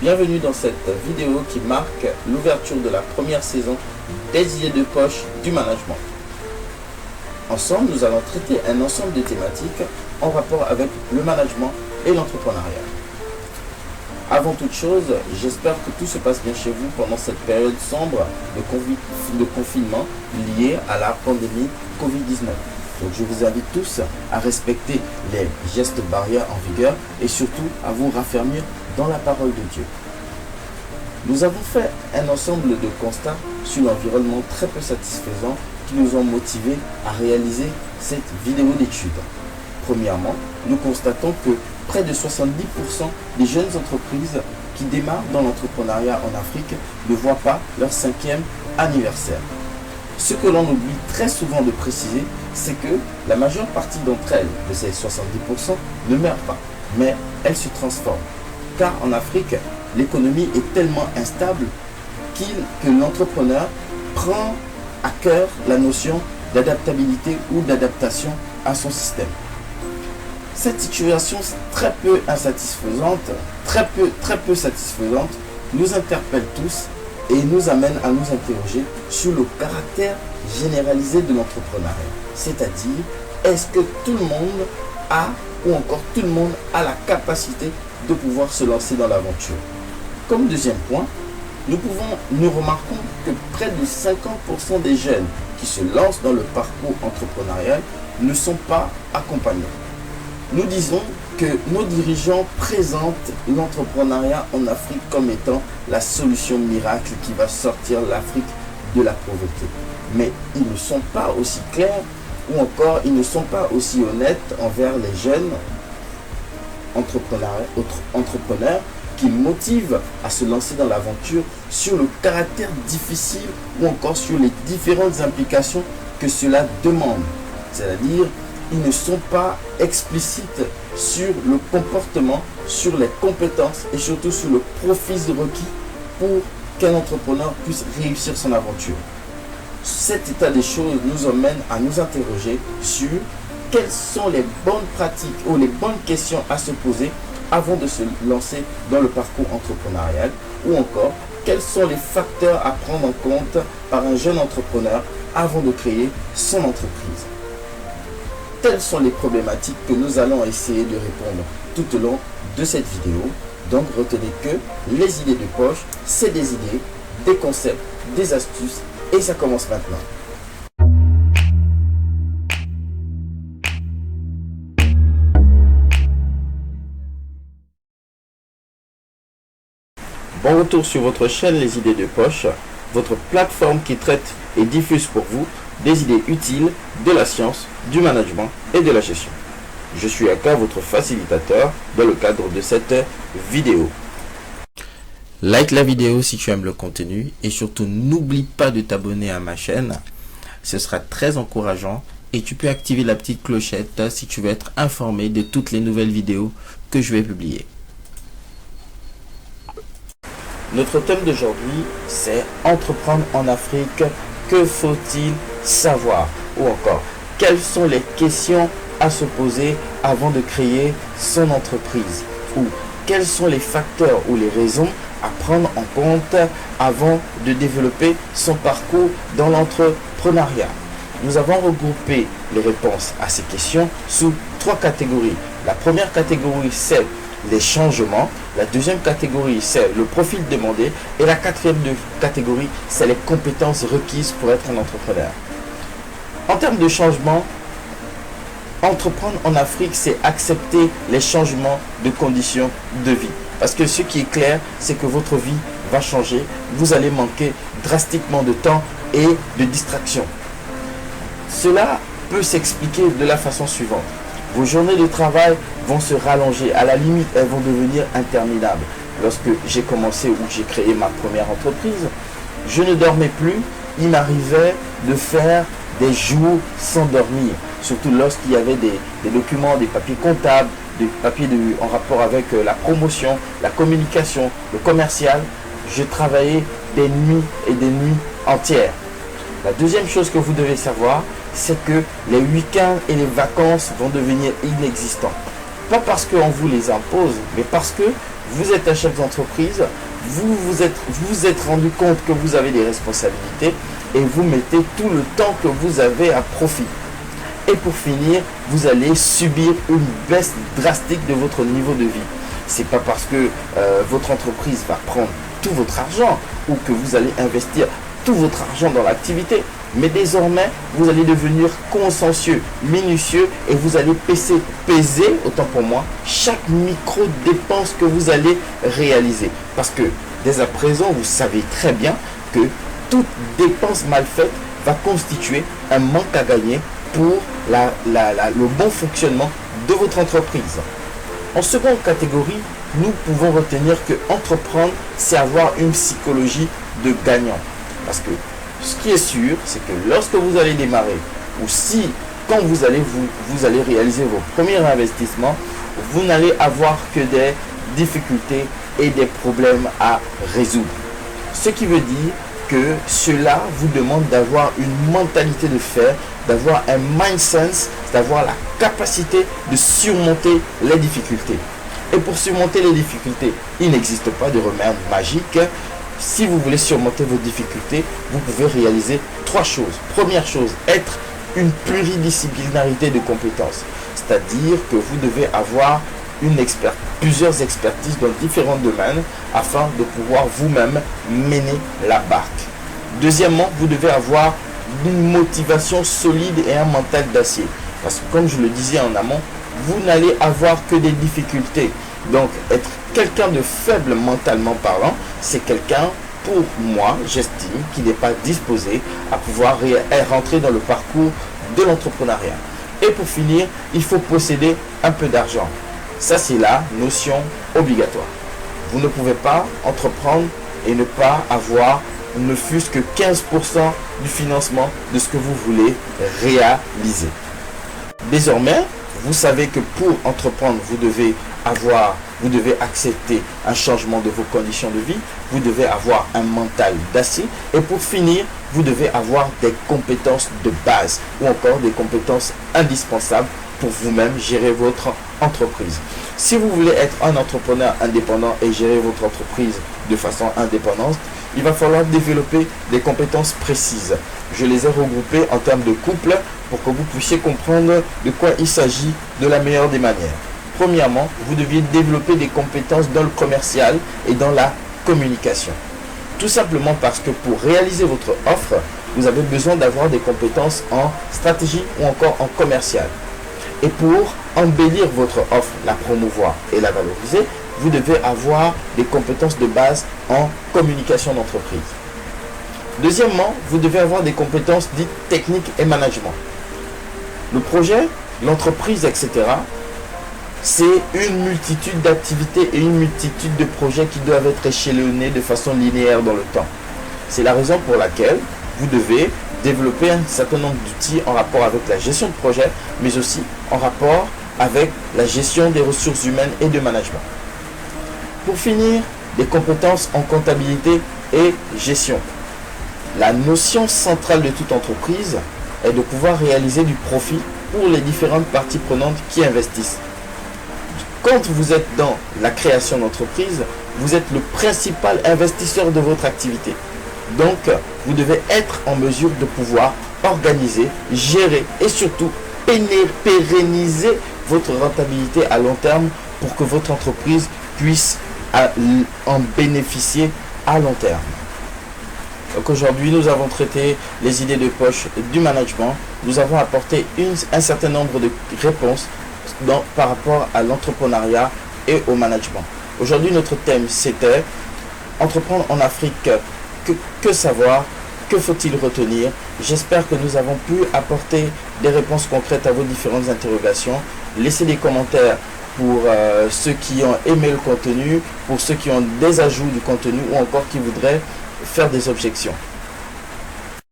Bienvenue dans cette vidéo qui marque l'ouverture de la première saison des idées de poche du management. Ensemble, nous allons traiter un ensemble de thématiques en rapport avec le management et l'entrepreneuriat. Avant toute chose, j'espère que tout se passe bien chez vous pendant cette période sombre de confinement liée à la pandémie Covid-19. Donc je vous invite tous à respecter les gestes barrières en vigueur et surtout à vous raffermir dans la parole de Dieu. Nous avons fait un ensemble de constats sur l'environnement très peu satisfaisant qui nous ont motivés à réaliser cette vidéo d'étude. Premièrement, nous constatons que près de 70% des jeunes entreprises qui démarrent dans l'entrepreneuriat en Afrique ne voient pas leur 5e anniversaire. Ce que l'on oublie très souvent de préciser, c'est que la majeure partie d'entre elles, de ces 70%, ne meurent pas, mais elles se transforment. Car en Afrique, l'économie est tellement instable que l'entrepreneur prend à cœur la notion d'adaptabilité ou d'adaptation à son système. Cette situation très peu insatisfaisante, très peu satisfaisante, nous interpelle tous et nous amène à nous interroger sur le caractère généralisé de l'entrepreneuriat. C'est-à-dire, est-ce que tout le monde a, ou encore tout le monde a la capacité de pouvoir se lancer dans l'aventure? Comme deuxième point, nous remarquons que près de 50% des jeunes qui se lancent dans le parcours entrepreneurial ne sont pas accompagnés. Nous disons que nos dirigeants présentent l'entrepreneuriat en Afrique comme étant la solution miracle qui va sortir l'Afrique de la pauvreté. Mais ils ne sont pas aussi clairs ou encore ils ne sont pas aussi honnêtes envers les jeunes entrepreneurs qui motivent à se lancer dans l'aventure sur le caractère difficile ou encore sur les différentes implications que cela demande. C'est-à-dire, ils ne sont pas explicites sur le comportement, sur les compétences et surtout sur le profil requis pour qu'un entrepreneur puisse réussir son aventure. Cet état des choses nous emmène à nous interroger sur quelles sont les bonnes pratiques ou les bonnes questions à se poser avant de se lancer dans le parcours entrepreneurial ou encore quels sont les facteurs à prendre en compte par un jeune entrepreneur avant de créer son entreprise. Telles sont les problématiques que nous allons essayer de répondre tout au long de cette vidéo. Donc retenez que les idées de poche, c'est des idées, des concepts, des astuces et ça commence maintenant. Bon retour sur votre chaîne Les Idées de Poche, votre plateforme qui traite et diffuse pour vous des idées utiles de la science, du management et de la gestion. Je suis Aka, votre facilitateur dans le cadre de cette vidéo. Like la vidéo si tu aimes le contenu et surtout n'oublie pas de t'abonner à ma chaîne. Ce sera très encourageant et tu peux activer la petite clochette si tu veux être informé de toutes les nouvelles vidéos que je vais publier. Notre thème d'aujourd'hui, c'est entreprendre en Afrique. Que faut-il savoir? Ou encore, quelles sont les questions à se poser avant de créer son entreprise? Ou quels sont les facteurs ou les raisons à prendre en compte avant de développer son parcours dans l'entrepreneuriat? Nous avons regroupé les réponses à ces questions sous 3 catégories. La première catégorie, c'est les changements. La deuxième catégorie, c'est le profil demandé. Et la quatrième catégorie, c'est les compétences requises pour être un entrepreneur. En termes de changement, entreprendre en Afrique, c'est accepter les changements de conditions de vie. Parce que ce qui est clair, c'est que votre vie va changer. Vous allez manquer drastiquement de temps et de distraction. Cela peut s'expliquer de la façon suivante. Vos journées de travail vont se rallonger. À la limite, elles vont devenir interminables. Lorsque j'ai commencé ou j'ai créé ma première entreprise, je ne dormais plus. Il m'arrivait de faire des jours sans dormir. Surtout lorsqu'il y avait des documents, des papiers comptables, des papiers en rapport avec la promotion, la communication, le commercial. Je travaillais des nuits et des nuits entières. La deuxième chose que vous devez savoir, c'est que les week-ends et les vacances vont devenir inexistants. Pas parce qu'on vous les impose, mais parce que vous êtes un chef d'entreprise, vous êtes rendu compte que vous avez des responsabilités et vous mettez tout le temps que vous avez à profit. Et pour finir, vous allez subir une baisse drastique de votre niveau de vie. C'est pas parce que votre entreprise va prendre tout votre argent ou que vous allez investir tout votre argent dans l'activité. Mais désormais, vous allez devenir consciencieux, minutieux et vous allez peser, autant pour moi, chaque micro-dépense que vous allez réaliser. Parce que dès à présent, vous savez très bien que toute dépense mal faite va constituer un manque à gagner pour le bon fonctionnement de votre entreprise. En seconde catégorie, nous pouvons retenir que entreprendre, c'est avoir une psychologie de gagnant. Parce que ce qui est sûr, c'est que lorsque vous allez démarrer, ou si, quand vous allez réaliser vos premiers investissements, vous n'allez avoir que des difficultés et des problèmes à résoudre. Ce qui veut dire que cela vous demande d'avoir une mentalité de fer, d'avoir un mindset, d'avoir la capacité de surmonter les difficultés. Et pour surmonter les difficultés, il n'existe pas de remède magique. Si vous voulez surmonter vos difficultés, vous pouvez réaliser 3 choses. Première chose, être une pluridisciplinarité de compétences. C'est-à-dire que vous devez avoir plusieurs expertises dans différents domaines afin de pouvoir vous-même mener la barque. Deuxièmement, vous devez avoir une motivation solide et un mental d'acier. Parce que comme je le disais en amont, vous n'allez avoir que des difficultés. Donc, être quelqu'un de faible mentalement parlant, c'est quelqu'un, pour moi, j'estime, qui n'est pas disposé à pouvoir rentrer dans le parcours de l'entrepreneuriat. Et pour finir, il faut posséder un peu d'argent. Ça, c'est la notion obligatoire. Vous ne pouvez pas entreprendre et ne pas avoir ne fût-ce que 15% du financement de ce que vous voulez réaliser. Désormais, vous savez que pour entreprendre, vous devez accepter un changement de vos conditions de vie, vous devez avoir un mental d'acier et pour finir, vous devez avoir des compétences de base ou encore des compétences indispensables pour vous-même gérer votre entreprise. Si vous voulez être un entrepreneur indépendant et gérer votre entreprise de façon indépendante, il va falloir développer des compétences précises. Je les ai regroupées en termes de couple pour que vous puissiez comprendre de quoi il s'agit de la meilleure des manières. Premièrement, vous deviez développer des compétences dans le commercial et dans la communication. Tout simplement parce que pour réaliser votre offre, vous avez besoin d'avoir des compétences en stratégie ou encore en commercial. Et pour embellir votre offre, la promouvoir et la valoriser, vous devez avoir des compétences de base en communication d'entreprise. Deuxièmement, vous devez avoir des compétences dites techniques et management. Le projet, l'entreprise, etc., c'est une multitude d'activités et une multitude de projets qui doivent être échelonnés de façon linéaire dans le temps. C'est la raison pour laquelle vous devez développer un certain nombre d'outils en rapport avec la gestion de projet, mais aussi en rapport avec la gestion des ressources humaines et de management. Pour finir, des compétences en comptabilité et gestion. La notion centrale de toute entreprise est de pouvoir réaliser du profit pour les différentes parties prenantes qui investissent. Quand vous êtes dans la création d'entreprise, vous êtes le principal investisseur de votre activité. Donc, vous devez être en mesure de pouvoir organiser, gérer et surtout pérenniser votre rentabilité à long terme pour que votre entreprise puisse en bénéficier à long terme. Donc aujourd'hui, nous avons traité les idées de poche du management. Nous avons apporté un certain nombre de réponses par rapport à l'entrepreneuriat et au management. Aujourd'hui, notre thème, c'était entreprendre en Afrique. Que savoir? Que faut-il retenir? J'espère que nous avons pu apporter des réponses concrètes à vos différentes interrogations. Laissez des commentaires pour ceux qui ont aimé le contenu, pour ceux qui ont des ajouts du contenu ou encore qui voudraient faire des objections.